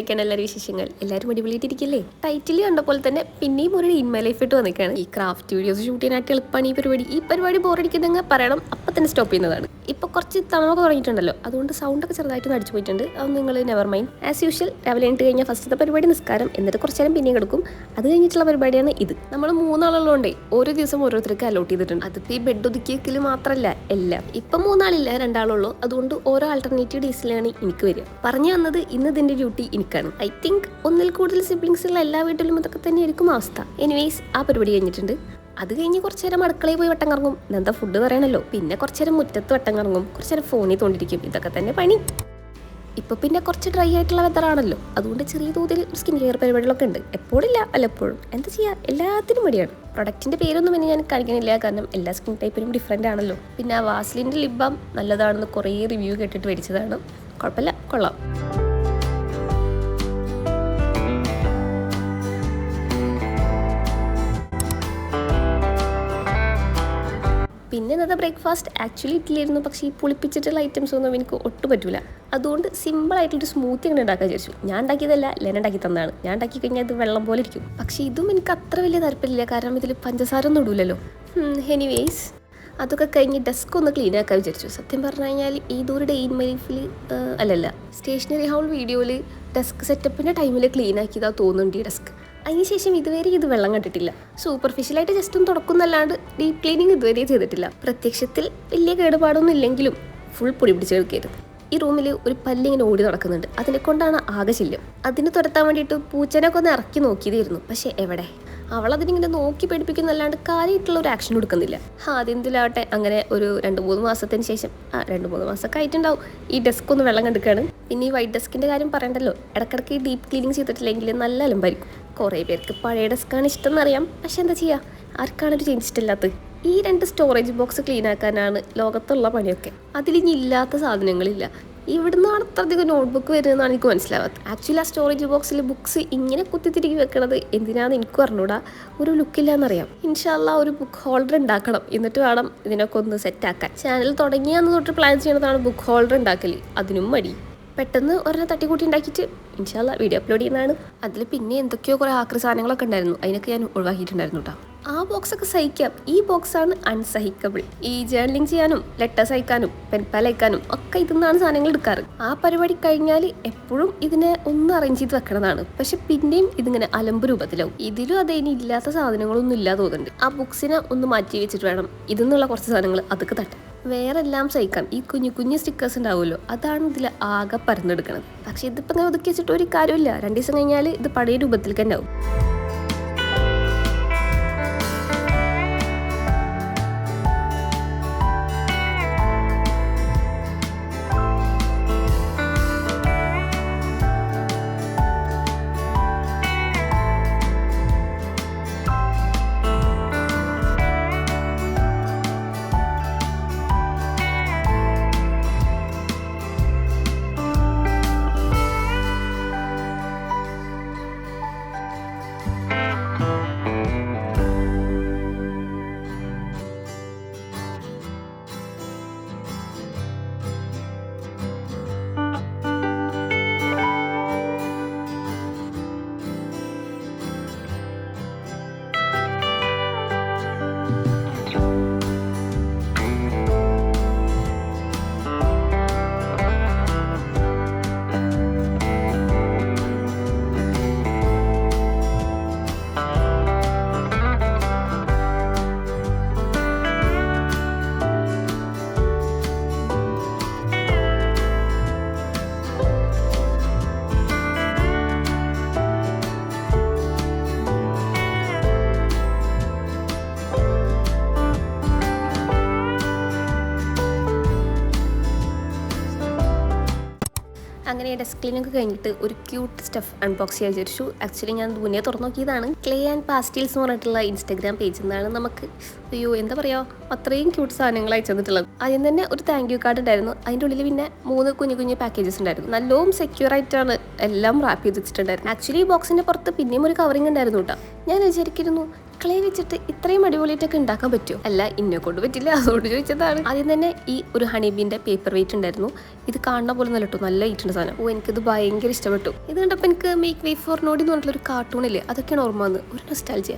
എന്തൊക്കെയാണ് എല്ലാവരും വിശേഷങ്ങൾ? എല്ലാവരും അടിപൊളിയായിട്ടിരിക്കില്ലേ? ടൈറ്റിൽ കണ്ട പോലെ തന്നെ പിന്നെയും ഒരു ഇൻ മൈ ലൈഫ് ഇട്ട് വന്നിരിക്കുകയാണ്. ഈ ക്രാഫ്റ്റ് വീഡിയോസ് ഷൂട്ട് ചെയ്യാനായിട്ട് എളുപ്പമാണ് ഈ പരിപാടി ബോറടിക്കുന്നെങ്കിൽ പറയണം, അപ്പം തന്നെ സ്റ്റോപ്പ് ചെയ്യുന്നതാണ്. ഇപ്പോൾ കുറച്ച് തണുപ്പൊക്കെ തുടങ്ങിയിട്ടുണ്ടല്ലോ, അതുകൊണ്ട് സൗണ്ടൊക്കെ ചെറുതായിട്ട് അടിച്ചു പോയിട്ടുണ്ട്. അത് നിങ്ങൾ നെവർ മൈൻഡ്. ആസ് യൂഷ്വൽ രാവിലെ എണീറ്റ് കഴിഞ്ഞാൽ ഫസ്റ്റത്തെ പരിപാടി നിസ്കാരം, എന്നിട്ട് കുറച്ച് നേരം പിന്നെയും കിടക്കും. അത് കഴിഞ്ഞിട്ടുള്ള പരിപാടിയാണ് ഇത്. നമ്മൾ 3 ആളുള്ളതുകൊണ്ടേ ഓരോ ദിവസം ഓരോരുത്തർക്ക് അലോട്ട് ചെയ്തിട്ടുണ്ട്. അതിപ്പോൾ ഈ ബെഡ് ഒതുക്കിയെങ്കിൽ മാത്രമല്ല എല്ലാം. ഇപ്പം 3 ആളില്ല, 2 ആളുള്ളൂ. അതുകൊണ്ട് ഓരോ ആൾട്ടർനേറ്റീവ് ഡേയ്സിലാണ് എനിക്ക് വരിക. പറഞ്ഞു വന്നത് ഇന്ന് ഇതിന്റെ ഡ്യൂട്ടി എനിക്കാണ്. ഐ തിങ്ക് ഒന്നിൽ കൂടുതൽ സിബ്ലിങ്സ് ഉള്ള എല്ലാ വീട്ടിലും ഇതൊക്കെ തന്നെ ആയിരിക്കും അവസ്ഥ. എനിവേസ് ആ പരിപാടി കഴിഞ്ഞിട്ടുണ്ട്. അത് കഴിഞ്ഞ് കുറച്ചു നേരം അടുക്കളയിൽ പോയി വട്ടം കറങ്ങും. എന്താ ഫുഡ് പറയണല്ലോ. പിന്നെ കുറച്ചു നേരം മുറ്റത്ത് വട്ടം കറങ്ങും, കുറച്ചു നേരം ഫോണിൽ തോണ്ടിരിക്കും. ഇതൊക്കെ തന്നെ പണി. ഇപ്പൊ പിന്നെ കുറച്ച് ഡ്രൈ ആയിട്ടുള്ള വെതറാണല്ലോ, അതുകൊണ്ട് ചെറിയ തോതിൽ സ്കിൻ കെയർ പരിപാടികളൊക്കെ ഉണ്ട്. എപ്പോഴില്ല വല്ലപ്പോഴും. എന്താ ചെയ്യുക, എല്ലാത്തിനും മടിയാണ്. പ്രൊഡക്റ്റിന്റെ പേരൊന്നും പിന്നെ ഞാൻ കാണിക്കണില്ല, കാരണം എല്ലാ സ്കിൻ ടൈപ്പിനും ഡിഫറെന്റ് ആണല്ലോ. പിന്നെ ആ വാസ്ലിൻ്റെ ലിപ് ബാം നല്ലതാണെന്ന് കുറേ റിവ്യൂ കേട്ടിട്ട് മേടിച്ചതാണ്. കുഴപ്പമില്ല, കൊള്ളാം. പിന്നെ ഇന്നത്തെ ബ്രേക്ക്ഫാസ്റ്റ് ആക്ച്വലി ഇഡ്ഡലിയായിരുന്നു. പക്ഷേ ഈ പുളിപ്പിച്ചിട്ടുള്ള ഐറ്റംസ് ഒന്നും എനിക്ക് ഒട്ടും പറ്റില്ല. അതുകൊണ്ട് സിമ്പിളായിട്ടൊരു സ്മൂത്തി അങ്ങനെ ഉണ്ടാക്കാൻ വിചാരിച്ചു. ഞാൻ ഉണ്ടാക്കിയതല്ല, ലെന ഉണ്ടാക്കി തന്നതാണ്. ഞാൻ ഉണ്ടാക്കി കഴിഞ്ഞാൽ ഇത് വെള്ളം പോലെ ഇരിക്കും. പക്ഷേ ഇതും എനിക്ക് അത്ര വലിയ താല്പര്യമില്ല, കാരണം ഇതിൽ പഞ്ചസാര ഒന്നും ഇടൂലല്ലോ. എനിവേസ് അതൊക്കെ കഴിഞ്ഞ് ഡെസ്ക് ഒന്ന് ക്ലീൻ ആക്കാൻ വിചാരിച്ചു. സത്യം പറഞ്ഞു കഴിഞ്ഞാൽ ഏതൊരു ഡേ ഇൻ മൈ ലൈഫിൽ അല്ലല്ല സ്റ്റേഷനറി ഹൗൾ വീഡിയോയിൽ ഡെസ്ക് സെറ്റപ്പിൻ്റെ ടൈമിൽ ക്ലീൻ ആക്കിയതാണ് തോന്നുന്നുണ്ട് ഈ ഡെസ്ക്. അതിനുശേഷം ഇതുവരെ ഇത് വെള്ളം കണ്ടിട്ടില്ല. സൂപ്പർഫിഷ്യലായിട്ട് ജസ്റ്റ് ഒന്ന് തുടക്കുന്നല്ലാണ്ട് ഡീപ്പ് ക്ലീനിങ് ഇതുവരെ ചെയ്തിട്ടില്ല. പ്രത്യക്ഷത്തിൽ വലിയ കേടുപാടൊന്നും ഇല്ലെങ്കിലും ഫുൾ പൊടി പിടിച്ച് എടുക്കരുത്. ഈ റൂമിൽ ഒരു പല്ലിങ്ങനെ ഓടി നടക്കുന്നുണ്ട്. അതിനെ കൊണ്ടാണ് ആകെ ശല്യം. അതിന് തുരത്താൻ വേണ്ടിയിട്ട് പൂച്ചനൊക്കെ ഒന്ന് ഇറക്കി നോക്കിയതായിരുന്നു. പക്ഷേ എവിടെ, അവളതിനിങ്ങനെ നോക്കി പേടിപ്പിക്കുന്നല്ലാണ്ട് കാര്യമായിട്ടുള്ള ഒരു ആക്ഷൻ എടുക്കുന്നില്ല. അതെന്തിലാവട്ടെ, അങ്ങനെ ഒരു 2-3 മാസത്തിന് ശേഷം 2-3 മാസമൊക്കെ ആയിട്ടുണ്ടാവും ഈ ഡെസ്ക് ഒന്ന് വെള്ളം കണ്ടിക്കാണ്. പിന്നെ ഈ വൈറ്റ് ഡെസ്കിൻ്റെ കാര്യം പറയണ്ടല്ലോ, ഇടയ്ക്കിടയ്ക്ക് ഡീപ്പ് ക്ലീനിങ് ചെയ്തിട്ടില്ലെങ്കിൽ നല്ല അലമ്പായിരിക്കും. കുറേ പേർക്ക് പഴയ ഡെസ്ക്കാണ് ഇഷ്ടം എന്നറിയാം, പക്ഷെ എന്താ ചെയ്യുക, ആർക്കാണൊരു ചേഞ്ച് ഇഷ്ടമില്ലാത്തത്. ഈ 2 സ്റ്റോറേജ് ബോക്സ് ക്ലീൻ ആക്കാനാണ് ലോകത്തുള്ള പണിയൊക്കെ. അതിലിനി ഇല്ലാത്ത സാധനങ്ങളില്ല. ഇവിടുന്നാണ് അത്രയധികം നോട്ട്ബുക്ക് വരുന്നതെന്നാണ് എനിക്ക് മനസ്സിലാവാത്തത്. ആക്ച്വലി ആ സ്റ്റോറേജ് ബോക്സിൽ ബുക്സ് ഇങ്ങനെ കുത്തിത്തിരികി വെക്കണത് എന്തിനാണെന്ന് എനിക്കും അറിഞ്ഞൂടാ. ഒരു ലുക്കില്ലാന്നറിയാം. ഇൻഷാല്ലാ ഒരു ബുക്ക് ഹോൾഡർ ഉണ്ടാക്കണം, എന്നിട്ട് വേണം ഇതിനൊക്കെ ഒന്ന് സെറ്റാക്കാൻ. ചാനൽ തുടങ്ങിയാന്ന് തൊട്ട് പ്ലാൻ ചെയ്യുന്നതാണ് ബുക്ക് ഹോൾഡർ ഉണ്ടാക്കൽ. അതിനും മടി. പെട്ടെന്ന് ഒരെണ്ണം തട്ടിക്കൂട്ടി ഉണ്ടാക്കിയിട്ട് ഇൻഷാല്ലാ വീഡിയോ അപ്ലോഡ് ചെയ്യുന്നതാണ്. അതിൽ പിന്നെ എന്തൊക്കെയോ കുറേ ആക്രി സാധനങ്ങളൊക്കെ ഉണ്ടായിരുന്നു, അതിനൊക്കെ ഞാൻ ഒഴിവാക്കിയിട്ടുണ്ടായിരുന്നു കേട്ടോ. ആ ബോക്സൊക്കെ സഹിക്കാം. ഈ ബോക്സാണ് അൺസഹിക്കബിൾ. ഈ ജേർണലിങ് ചെയ്യാനും ലെറ്റേഴ്സ് അയക്കാനും പെൻപാൽ അയക്കാനും ഒക്കെ ഇതിന്നാണ് സാധനങ്ങൾ എടുക്കാറ്. ആ പരിപാടി കഴിഞ്ഞാൽ എപ്പോഴും ഇതിനെ ഒന്ന് അറേഞ്ച് ചെയ്ത് വെക്കണതാണ്. പക്ഷെ പിന്നെയും ഇതിങ്ങനെ അലമ്പ് രൂപത്തിലാവും. ഇതിലും അതേ ഇനി ഇല്ലാത്ത സാധനങ്ങളൊന്നും ഇല്ലാതെ തോന്നുന്നുണ്ട്. ആ ബുക്സിനെ ഒന്ന് മാറ്റി വെച്ചിട്ട് വേണം ഇതിന്നുള്ള കുറച്ച് സാധനങ്ങൾ അതൊക്കെ തട്ടാൻ. വേറെ എല്ലാം സഹിക്കാം. ഈ കുഞ്ഞു കുഞ്ഞു സ്റ്റിക്കേഴ്സ് ഉണ്ടാവുമല്ലോ, അതാണ് ഇതിൽ ആകെ പരന്നെടുക്കുന്നത്. പക്ഷെ ഇതിപ്പോൾ അങ്ങനെ ഒതുക്കി വെച്ചിട്ട് ഒരു കാര്യമില്ല. 2 ദിവസം കഴിഞ്ഞാൽ ഇത് പഴയ രൂപത്തിലേക്ക് തന്നെ ആവും. അങ്ങനെ ഡെസ്ക് ക്ലീനൊക്കെ കഴിഞ്ഞിട്ട് ഒരു ക്യൂട്ട് സ്റ്റഫ് അൺബോക്സ് ചെയ്യാൻ വിചാരിച്ചു. ആക്ച്വലി ഞാൻ മുന്നേ തുറന്നു നോക്കിയതാണ്. ക്ലേ ആൻഡ് പാസ്റ്റീൽസ് എന്ന് പറഞ്ഞിട്ടുള്ള ഇൻസ്റ്റാഗ്രാം പേജിൽ നിന്നാണ്. നമുക്ക് എന്താ പറയുക, അത്രയും ക്യൂട്ട് സാധനങ്ങൾ അയച്ചു തന്നിട്ടുള്ളത്. ആദ്യം തന്നെ ഒരു താങ്ക് യു കാർഡ് ഉണ്ടായിരുന്നു. അതിൻ്റെ ഉള്ളിൽ പിന്നെ 3 കുഞ്ഞു കുഞ്ഞു പാക്കേജസ് ഉണ്ടായിരുന്നു. നല്ലോണം സെക്യൂർ ആയിട്ടാണ് എല്ലാം റാപ്പ് ചെയ്ത് വെച്ചിട്ടുണ്ടായിരുന്നു. ആക്ച്വലി ഈ ബോക്സിൻ്റെ പുറത്ത് പിന്നെയും ഒരു കവറിങ് ഉണ്ടായിരുന്നു കേട്ടോ. ഞാൻ വിചാരിക്കുന്നു അടുക്കളയിൽ വെച്ചിട്ട് ഇത്രയും അടിപൊളിയായിട്ടൊക്കെ ഉണ്ടാക്കാൻ പറ്റുമോ? അല്ല, ഇന്നെ കൊണ്ട് പറ്റില്ല, അതുകൊണ്ട് ചോദിച്ചതാണ്. ആദ്യം തന്നെ ഈ ഒരു ഹണിബീൻ്റെ പേപ്പർ വെയിറ്റ് ഉണ്ടായിരുന്നു. ഇത് കാണുന്ന പോലെ നല്ല കേട്ടോ, നല്ല വെയിറ്റുണ്ട് സാധനം. എനിക്കിത് ഭയങ്കര ഇഷ്ടപ്പെട്ടു. ഇത് കണ്ടപ്പോൾ എനിക്ക് മേക്ക് വേ ഫോർ നോഡി എന്ന് പറഞ്ഞിട്ടുള്ളൊരു കാർട്ടൂണില്ലേ, അതൊക്കെയാണ് ഓർമ്മ വന്നത്. ഒരു നൊസ്റ്റാൾജിയ.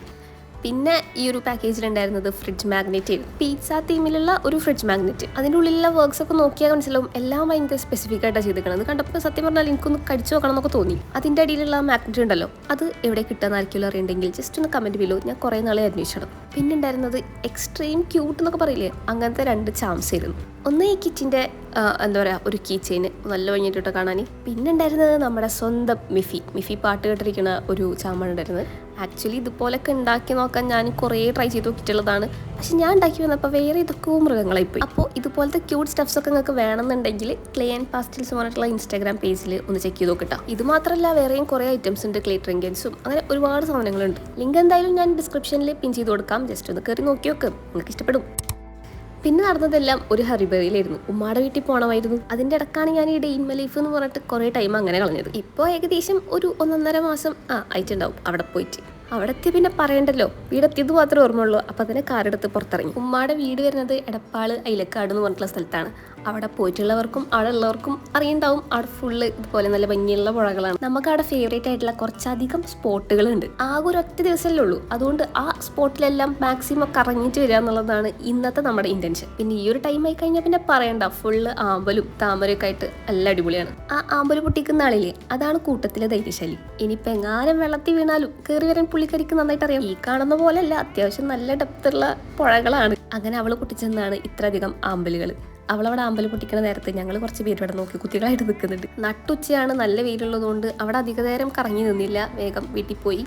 പിന്നെ ഈ ഒരു പാക്കേജിലുണ്ടായിരുന്നത് ഫ്രിഡ്ജ് മാഗ്നറ്റ് ആയിരുന്നു. പിസ്സ തീമിലുള്ള ഒരു ഫ്രിഡ്ജ് മാഗ്നറ്റ്. അതിൻ്റെ ഉള്ളിലുള്ള വർക്ക്സ് ഒക്കെ നോക്കിയാൽ മനസ്സിലാവും എല്ലാം ഭയങ്കര സ്പെസിഫിക് ആയിട്ടാണ് ചെയ്തിരിക്കുന്നത്. കണ്ടപ്പോൾ സത്യം പറഞ്ഞാൽ എനിക്കൊന്ന് കടിച്ചു നോക്കണം എന്നൊക്കെ തോന്നി. അതിൻ്റെ അടിയിലുള്ള മാഗ്നറ്റ് ഉണ്ടല്ലോ, അത് എവിടെ കിട്ടാന്നായിരിക്കും അറിയണ്ടെങ്കിൽ ജസ്റ്റ് ഒന്ന് കമൻറ്റ് ബിലോ. ഞാൻ കുറേ നാളെ അന്വേഷിച്ചത്. പിന്നെ ഉണ്ടായിരുന്നത് എക്സ്ട്രീം ക്യൂട്ട് എന്നൊക്കെ പറയില്ലേ, അങ്ങനത്തെ 2 ചാംസ് ആയിരുന്നു. ഒന്ന് ഈ കിറ്റിൻ്റെ എന്താ പറയുക, ഒരു കീ ചെയിന് നല്ല കഴിഞ്ഞിട്ട് കാണാൻ. പിന്നെ ഉണ്ടായിരുന്നത് നമ്മുടെ സ്വന്തം മിഫി പാട്ട് കേട്ടിരിക്കുന്ന ഒരു ചാമ്പാണ് ഉണ്ടായിരുന്നത്. ആക്ച്വലി ഇതുപോലൊക്കെ ഉണ്ടാക്കി നോക്കാൻ ഞാൻ കുറേ ട്രൈ ചെയ്ത് നോക്കിയിട്ടുള്ളതാണ്. പക്ഷെ ഞാൻ ഉണ്ടാക്കി വന്നപ്പോൾ വേറെ ഇതൊക്കെ മൃഗങ്ങളായിപ്പോയി. അപ്പോൾ ഇതുപോലത്തെ ക്യൂട്ട് സ്റ്റഫ്സ് ഒക്കെ നിങ്ങൾക്ക് വേണമെന്നുണ്ടെങ്കിൽ ക്ലേ ആൻഡ് പാസ്റ്റൽസ് പറഞ്ഞിട്ടുള്ള ഇൻസ്റ്റാഗ്രാം പേജിൽ ഒന്ന് ചെക്ക് ചെയ്ത് നോക്കിട്ടാ. ഇത് മാത്രമല്ല വേറെയും കുറേ ഐറ്റംസ് ഉണ്ട്, ക്ലേ ട്രിങ്കൻസും അങ്ങനെ ഒരുപാട് സാധനങ്ങളുണ്ട്. ലിങ്ക് എന്തായാലും ഞാൻ ഡിസ്ക്രിപ്ഷനിൽ പിൻ ചെയ്ത് കൊടുക്കാം. ജസ്റ്റ് ഒന്ന് കയറി നോക്കി നോക്ക്, നിങ്ങൾക്ക് ഇഷ്ടപ്പെടും. പിന്നെ നടന്നതെല്ലാം ഒരു ഹറിബറിയിലായിരുന്നു. ഉമ്മാടെ വീട്ടിൽ പോകണമായിരുന്നു. അതിൻ്റെ ഇടക്കാണ് ഞാൻ ഈ ഡേ ഇൻ മൈ ലൈഫ് എന്ന് പറഞ്ഞിട്ട് കുറേ ടൈം അങ്ങനെ കളഞ്ഞത്. ഇപ്പോൾ ഏകദേശം ഒരു 1.5 മാസം ആയിട്ടുണ്ടാവും അവിടെ പോയിട്ട്. അവിടെ എത്തി പിന്നെ പറയണ്ടല്ലോ, വീടെത്തിയത് മാത്രമേ ഓർമ്മയുള്ളൂ. അപ്പം അതിനെ കാറെടുത്ത് പുറത്തിറങ്ങി. ഉമ്മാടെ വീട് വരുന്നത് എടപ്പാള് ഐലക്കാട് എന്ന് പറഞ്ഞിട്ടുള്ള സ്ഥലത്താണ്. അവിടെ പോയിട്ടുള്ളവർക്കും അവിടെ ഉള്ളവർക്കും അറിയുണ്ടാവും, അവിടെ ഫുള്ള് ഇതുപോലെ നല്ല ഭംഗിയുള്ള പുഴകളാണ്. നമുക്ക് അവിടെ ഫേവറേറ്റ് ആയിട്ടുള്ള കുറച്ചധികം സ്പോട്ടുകളുണ്ട്. ആകെ ഒരു ഒറ്റ ദിവസമല്ലേ ഉള്ളൂ. അതുകൊണ്ട് ആ സ്പോട്ടിലെല്ലാം മാക്സിമം കറങ്ങിയിട്ട് വരിക എന്നുള്ളതാണ് ഇന്നത്തെ നമ്മുടെ ഇന്റൻഷൻ. പിന്നെ ഈ ഒരു ടൈം ആയി കഴിഞ്ഞാൽ പിന്നെ പറയണ്ട, ഫുള്ള് ആമ്പലും താമരയൊക്കെ ആയിട്ട് നല്ല അടിപൊളിയാണ്. ആ ആമ്പല് പൊട്ടിക്കുന്ന ആളില്ലേ, അതാണ് കൂട്ടത്തിലെ ധൈര്യശാലി. ഇനിയിപ്പോൾ എങ്ങാനും വെള്ളത്തിൽ വീണാലും കയറി വരാൻ പുള്ളിക്കാരിക്ക് നന്നായിട്ട് അറിയാം. ഈ കാണുന്ന പോലെയല്ല, അത്യാവശ്യം നല്ല ഡെപ്തുള്ള പുഴകളാണ്. അങ്ങനെ അവള് പൊട്ടിച്ചെന്നാണ് ഇത്രയധികം ആമ്പലുകൾ. അവളവിടെ ആമ്പല് പൊട്ടിക്കുന്ന നേരത്ത് ഞങ്ങൾ കുറച്ച് പേര് ഇവിടെ നോക്കി കുത്തികളായിട്ട് നിൽക്കുന്നുണ്ട്. നട്ടുച്ചയാണ്, നല്ല വെയിലുള്ളതുകൊണ്ട് അവിടെ അധിക നേരം കറങ്ങി നിന്നില്ല. വേഗം വീട്ടിൽ പോയി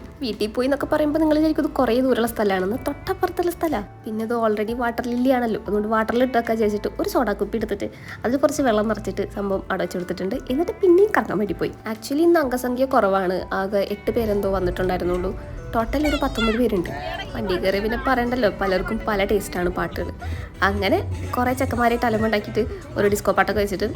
എന്നൊക്കെ പറയുമ്പോൾ നിങ്ങൾ ശരിക്കും ഇത് കുറേ ദൂരമുള്ള സ്ഥലമാണെന്ന്. തൊട്ടപ്പുറത്തുള്ള സ്ഥലമാണ്. പിന്നെ ഇത് ഓൾറെഡി വാട്ടർ ലില്ലി ആണല്ലോ, അതുകൊണ്ട് വാട്ടറിൽ ഇട്ടൊക്കെ ചേച്ചിട്ട് ഒരു സോഡാ കുപ്പി എടുത്തിട്ട് അതിൽ കുറച്ച് വെള്ളം നിറച്ചിട്ട് സംഭവം അവിടെ വെച്ചെടുത്തിട്ടുണ്ട്. എന്നിട്ട് പിന്നെയും കറങ്ങാൻ വേണ്ടി പോയി. ആക്ച്വലി ഇന്ന് അംഗസംഖ്യ കുറവാണ്, ആകെ 8 പേരെന്തോ വന്നിട്ടുണ്ടായിരുന്നുള്ളൂ. ടോട്ടൽ ഒരു 19 പേരുണ്ട്. വണ്ടി കയറി പിന്നെ പറയണ്ടല്ലോ, പലർക്കും പല ടേസ്റ്റാണ് പാട്ടുകൾ. അങ്ങനെ കുറേ ചെക്കന്മാരായിട്ട് അലമ്പുണ്ടാക്കിയിട്ട് ഒരു ഡിസ്കോ പാട്ടൊക്കെ വെച്ചിട്ട്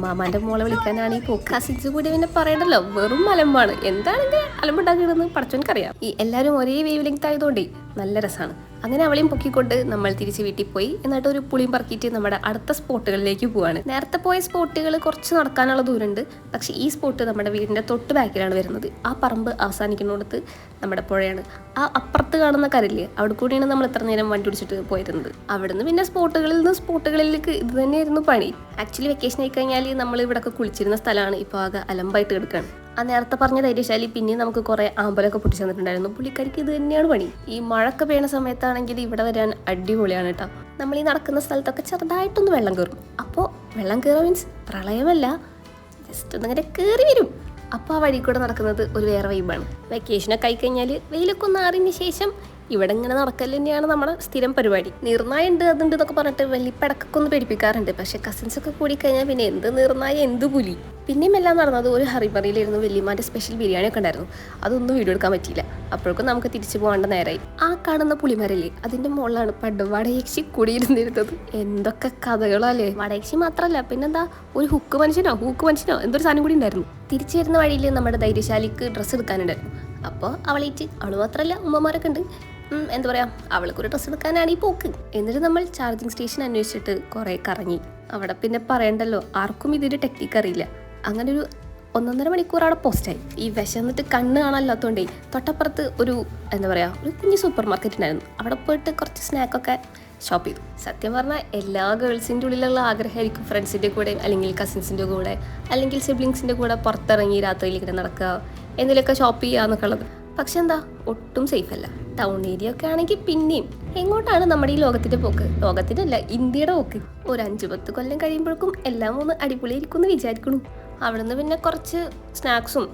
മാമാൻ്റെ മോളെ വിളിക്കാനാണ് ഈ പോക്ക്. കസിൻസ് കൂടി പിന്നെ പറയണ്ടല്ലോ, വെറും അലമ്പാണ്. എന്താണെങ്കിൽ അലമ്പുണ്ടാക്കിയിടുന്ന് പഠിച്ചോഎനിക്കറിയാം. ഈ എല്ലാവരും ഒരേ വേവ് ലെങ്ത് ആയതുകൊണ്ടേ നല്ല രസമാണ്. അങ്ങനെ അവളെയും പൊക്കിക്കൊണ്ട് നമ്മൾ തിരിച്ച് വീട്ടിൽ പോയി. എന്നിട്ട് ഒരു പുളിയും പറക്കിയിട്ട് നമ്മുടെ അടുത്ത സ്പോട്ടുകളിലേക്ക് പോവാണ്. നേരത്തെ പോയ സ്പോട്ടുകൾ കുറച്ച് നടക്കാനുള്ള ദൂരമുണ്ട്. പക്ഷേ ഈ സ്പോട്ട് നമ്മുടെ വീടിൻ്റെ തൊട്ട് ബാക്കിലാണ് വരുന്നത്. ആ പറമ്പ് അവസാനിക്കുന്നിടത്ത് നമ്മുടെ പുഴയാണ്. ആ അപ്പുറത്ത് കാണുന്ന കരയില്ലേ, അവിടെ കൂടിയാണ് നമ്മൾ ഇത്ര നേരം വണ്ടി പിടിച്ചിട്ട് പോയിരുന്നത്. അവിടുന്ന് പിന്നെ സ്പോട്ടുകളിലേക്ക് ഇത് തന്നെയായിരുന്നു പണി. ആക്ച്വലി വെക്കേഷൻ ആയി കഴിഞ്ഞാൽ നമ്മൾ ഇവിടെയൊക്കെ കുളിച്ചിരുന്ന സ്ഥലമാണ് ഇപ്പോൾ ആകെ അലമ്പായിട്ട് കിടക്കുകയാണ്. ആ നേരത്തെ പറഞ്ഞ ധൈര്യശാലി പിന്നെ നമുക്ക് കുറേ ആമ്പലൊക്കെ പൊട്ടിച്ചു തന്നിട്ടുണ്ടായിരുന്നു. പുള്ളിക്കാരിക്ക് ഇത് തന്നെയാണ് പണി. ഈ മഴയൊക്കെ പെയ്യുന്ന സമയത്താണെങ്കിൽ ഇവിടെ വരാൻ അടിപൊളിയാണ് കേട്ടോ. നമ്മൾ ഈ നടക്കുന്ന സ്ഥലത്തൊക്കെ ചെറുതായിട്ടൊന്ന് വെള്ളം കയറും. അപ്പോൾ വെള്ളം കയറുക മീൻസ് പ്രളയമല്ല, ജസ്റ്റ് ഒന്നിങ്ങനെ കയറി വരും. അപ്പോൾ ആ വഴി കൂടെ നടക്കുന്നത് ഒരു വേറെ വൈബാണ്. വെക്കേഷനൊക്കെ ആയിക്കഴിഞ്ഞാൽ വെയിലൊക്കെ ഒന്ന് ആറിന് ശേഷം ഇവിടെ ഇങ്ങനെ നടക്കൽ തന്നെയാണ് നമ്മുടെ സ്ഥിരം പരിപാടി. നീർനായ ഉണ്ട് അതുണ്ട് എന്നൊക്കെ പറഞ്ഞിട്ട് വലിയ പടക്കൊക്കെ ഒന്ന് പേടിപ്പിക്കാറുണ്ട്. പക്ഷേ കസിൻസൊക്കെ കൂടിക്കഴിഞ്ഞാൽ പിന്നെ എന്ത് നീർനായ എന്ത് പുലി. പിന്നെയും എല്ലാം നടന്നത് ഒരു ഹറിബറിയിലായിരുന്നു. വല്യമാൻ്റെ സ്പെഷ്യൽ ബിരിയാണി ഒക്കെ ഉണ്ടായിരുന്നു. അതൊന്നും വീഡിയോ എടുക്കാൻ പറ്റിയില്ല. അപ്പോഴേക്കും നമുക്ക് തിരിച്ചു പോകേണ്ട നേരമായി. ആ കാണുന്ന പുളിമരല്ലേ, അതിൻ്റെ മുകളിലാണ് പണ്ട് വടയക്ഷി കുടിയിരുന്നിരുന്നത്. എന്തൊക്കെ കഥകളല്ലേ. വടയക്ഷി മാത്രമല്ല, പിന്നെന്താ ഒരു ഹൂക്ക് മനുഷ്യനോ എന്തൊരു സാധനം കൂടി ഉണ്ടായിരുന്നു. തിരിച്ചു വരുന്ന വഴിയിൽ നമ്മുടെ ധൈര്യശാലിക്ക് ഡ്രസ്സ് എടുക്കാനുണ്ടായിരുന്നു. അപ്പോൾ അവൾ മാത്രമല്ല, ഉമ്മമാരൊക്കെ ഉണ്ട്. എന്താ പറയുക, അവൾക്കൊരു ഡ്രസ്സ് എടുക്കാനാണ് ഈ പോക്ക്. എന്നിട്ട് നമ്മൾ ചാർജിങ് സ്റ്റേഷൻ അന്വേഷിച്ചിട്ട് കുറേ കറങ്ങി. അവിടെ പിന്നെ പറയണ്ടല്ലോ, ആർക്കും ഇതൊരു ടെക്നിക്ക് അറിയില്ല. അങ്ങനെ ഒരു 1.5 മണിക്കൂർ അവിടെ പോസ്റ്റായി. ഈ വിശന്നിട്ട് കണ്ണ് കാണാനില്ലാത്തതുകൊണ്ടേ തൊട്ടപ്പുറത്ത് ഒരു കുഞ്ഞു സൂപ്പർ മാർക്കറ്റ് ഉണ്ടായിരുന്നു. അവിടെ പോയിട്ട് കുറച്ച് സ്നാക്കൊക്കെ ഷോപ്പ് ചെയ്തു. സത്യം പറഞ്ഞാൽ എല്ലാ ഗേൾസിൻ്റെ ഉള്ളിലുള്ള ആഗ്രഹമായിരിക്കും ഫ്രണ്ട്സിൻ്റെ കൂടെ അല്ലെങ്കിൽ കസിൻസിൻ്റെ കൂടെ അല്ലെങ്കിൽ സിബ്ലിങ്സിൻ്റെ കൂടെ പുറത്തിറങ്ങി രാത്രിയിലേക്ക് നടക്കുക, എന്തെങ്കിലുമൊക്കെ ഷോപ്പ് ചെയ്യുക എന്നൊക്കെ ഉള്ളത്. പക്ഷെ എന്താ, ഒട്ടും സേഫ് അല്ല. ടൗൺ ഏരിയ ഒക്കെ ആണെങ്കിൽ പിന്നെയും. എങ്ങോട്ടാണ് നമ്മുടെ ഈ ലോകത്തിൻ്റെ പോക്ക്? ലോകത്തിനല്ല, ഇന്ത്യയുടെ പോക്ക്. ഒരു 5-10 കൊല്ലം കഴിയുമ്പോഴേക്കും എല്ലാം ഒന്ന് അടിപൊളിയായിരിക്കും എന്ന് വിചാരിക്കണു. അവിടെ നിന്ന് പിന്നെ കുറച്ച് സ്നാക്സും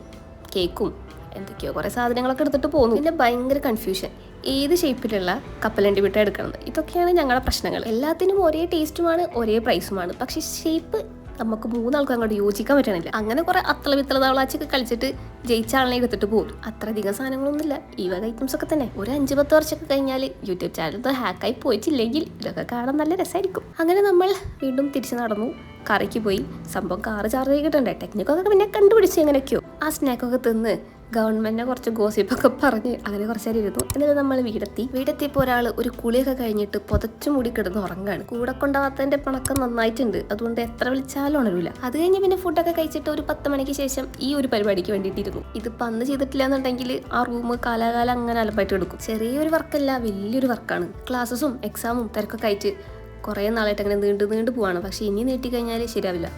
കേക്കും എന്തൊക്കെയോ കുറേ സാധനങ്ങളൊക്കെ എടുത്തിട്ട് പോന്നു. പിന്നെ ഭയങ്കര കൺഫ്യൂഷൻ, ഏത് ഷേപ്പിലുള്ള കപ്പലണ്ടി മിഠായി എടുക്കണം. ഇതൊക്കെയാണ് ഞങ്ങളുടെ പ്രശ്നങ്ങൾ. എല്ലാത്തിനും ഒരേ ടേസ്റ്റുമാണ്, ഒരേ പ്രൈസുമാണ്. പക്ഷെ ഷേപ്പ് നമുക്ക് 3 ആൾക്കും അങ്ങോട്ട് യോജിക്കാൻ പറ്റണില്ല. അങ്ങനെ കുറെ വിത്തള തവളാച്ചൊക്കെ കളിച്ചിട്ട് ജയിച്ച ആളിനെ എടുത്തിട്ട് പോകും. അത്രയധികം സാധനങ്ങളൊന്നുമില്ല, ഈ വക ഐറ്റംസ് ഒക്കെ തന്നെ. ഒരു 5-10 വർഷമൊക്കെ കഴിഞ്ഞാൽ യൂട്യൂബ് ചാനൽ ഹാക്കായി പോയിട്ടില്ലെങ്കിൽ ഇതൊക്കെ കാണാൻ നല്ല രസമായിരിക്കും. അങ്ങനെ നമ്മൾ വീണ്ടും തിരിച്ചു നടന്നു, കറിക്ക് പോയി. സംഭവം കാറ് ചാർജ് ചെയ്തിട്ടുണ്ടേ. ടെക്നിക്കൊക്കെ പിന്നെ കണ്ടുപിടിച്ച് എങ്ങനെയൊക്കെയോ ആ സ്നാക്കൊക്കെ തിന്ന് ഗവൺമെന്റിനെ കുറച്ച് ഗോസിപ്പൊക്കെ പറഞ്ഞ് അങ്ങനെ കുറച്ച് നേരം ഇരുന്നു. എന്നിട്ട് നമ്മൾ വീടെത്തിയപ്പോൾ ഒരാൾ ഒരു കുളിയൊക്കെ കഴിഞ്ഞിട്ട് പുതച്ചു മൂടി കിടന്ന് ഉറങ്ങാണ്. കൂടെ കൊണ്ടാവാത്തതിന്റെ പണക്കം നന്നായിട്ടുണ്ട്, അതുകൊണ്ട് എത്ര വിളിച്ചാലും ഉണരൂല. അത് കഴിഞ്ഞ് പിന്നെ ഫുഡൊക്കെ കഴിച്ചിട്ട് ഒരു 10 മണിക്ക് ശേഷം ഈ ഒരു പരിപാടിക്ക് വേണ്ടിയിട്ടിരുന്നു. ഇതിപ്പോൾ അന്ന് ചെയ്തിട്ടില്ല എന്നുണ്ടെങ്കിൽ ആ റൂം കാലാകാലം അങ്ങനെ അലപ്പായിട്ട് എടുക്കും. ചെറിയൊരു വർക്കല്ല, വലിയൊരു വർക്കാണ്. ക്ലാസ്സസും എക്സാമും തിരക്കൊക്കെ ആയിട്ട് കുറേ നാളായിട്ട് അങ്ങനെ നീണ്ടു പോവാണ്. പക്ഷെ ഇനി നീട്ടിക്കഴിഞ്ഞാൽ ശരിയാവില്ല.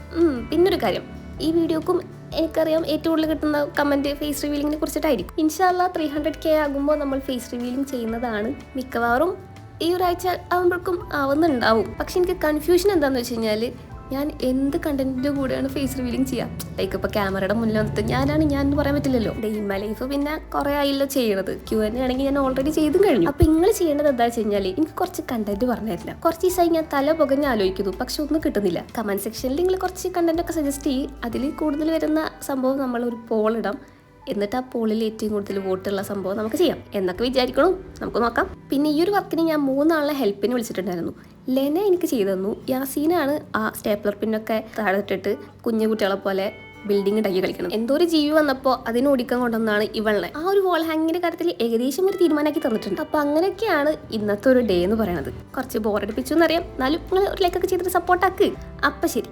പിന്നൊരു കാര്യം, ഈ വീഡിയോക്കും എനിക്കറിയാം ഏറ്റവും കൂടുതൽ കിട്ടുന്ന കമൻറ്റ് ഫേസ് റിവീലിങ്ങിനെ കുറിച്ചിട്ടായിരിക്കും. ഇൻഷാല്ലാ 300K ആകുമ്പോൾ നമ്മൾ ഫേസ് റിവീലിംഗ് ചെയ്യുന്നതാണ്. മിക്കവാറും ഈ ഒരാഴ്ച ആകുമ്പോഴേക്കും ആവുന്നുണ്ടാവും. പക്ഷെ എനിക്ക് കൺഫ്യൂഷൻ എന്താണെന്ന് വെച്ച് കഴിഞ്ഞാൽ ഞാൻ എന്ത് കണ്ടന്റിൻ്റെ കൂടെയാണ് ഫേസ് റിവീലിംഗ് ചെയ്യുക. ലൈക്ക് ഇപ്പോൾ ക്യാമറയുടെ മുന്നിൽ വന്നിട്ട് ഞാൻ എന്ന് പറയാൻ പറ്റില്ലല്ലോ. ഡേ ഇൻ മൈ ലൈഫ് പിന്നെ കുറേ ആയില്ലോ ചെയ്യണത്. Q&A ആണെങ്കിൽ ഞാൻ ഓൾറെഡി ചെയ്തും കഴിഞ്ഞു. അപ്പോൾ നിങ്ങൾ ചെയ്യേണ്ടത് എന്താ വെച്ച് കഴിഞ്ഞാൽ എനിക്ക് കുറച്ച് കണ്ടന്റ് പറഞ്ഞില്ല. കുറച്ച് ദിവസമായി ഞാൻ തല പുകഞ്ഞ് ആലോചിക്കുന്നു, പക്ഷെ ഒന്നും കിട്ടുന്നില്ല. കമന്റ് സെക്ഷനിൽ നിങ്ങൾ കുറച്ച് കണ്ടന്റ് ഒക്കെ സജസ്റ്റ് ചെയ്യും. അതിൽ കൂടുതൽ വരുന്ന സംഭവം നമ്മൾ ഒരു പോൾ ഇടാം. എന്നിട്ട് ആ പോളിൽ ഏറ്റവും കൂടുതൽ വോട്ടുള്ള സംഭവം നമുക്ക് ചെയ്യാം എന്നൊക്കെ വിചാരിക്കണം. നമുക്ക് നോക്കാം. പിന്നെ ഈ ഒരു വർക്കിന് ഞാൻ 3 ആളെ ഹെൽപ്പിന് വിളിച്ചിട്ടുണ്ടായിരുന്നു. ലെന എനിക്ക് ചെയ്തു തന്നു. യാസീനാണ് ആ സ്റ്റേപ്ലർ പിന്നൊക്കെ താഴെ ഇട്ടിട്ട് കുഞ്ഞു കുട്ടികളെ പോലെ ബിൽഡിംഗ് ഉണ്ടാക്കി കളിക്കണം. എന്തോ ഒരു ജീവി വന്നപ്പോൾ അതിന് ഓടിക്കാൻ കൊണ്ടുവന്നാണ് ഇവളെ. ആ ഒരു വോൾ ഹാങ്ങിന്റെ കാര്യത്തിൽ ഏകദേശം ഒരു തീരുമാനമാക്കി തന്നിട്ടുണ്ട്. അപ്പോൾ അങ്ങനെയൊക്കെയാണ് ഇന്നത്തെ ഒരു ഡേ എന്ന് പറയുന്നത്. കുറച്ച് ബോറടിപ്പിച്ചു എന്നറിയാം, എന്നാലും നിങ്ങൾ ഒരു ലൈക്കൊക്കെ ചെയ്തിട്ട് സപ്പോർട്ടാക്ക്. അപ്പം ശരി.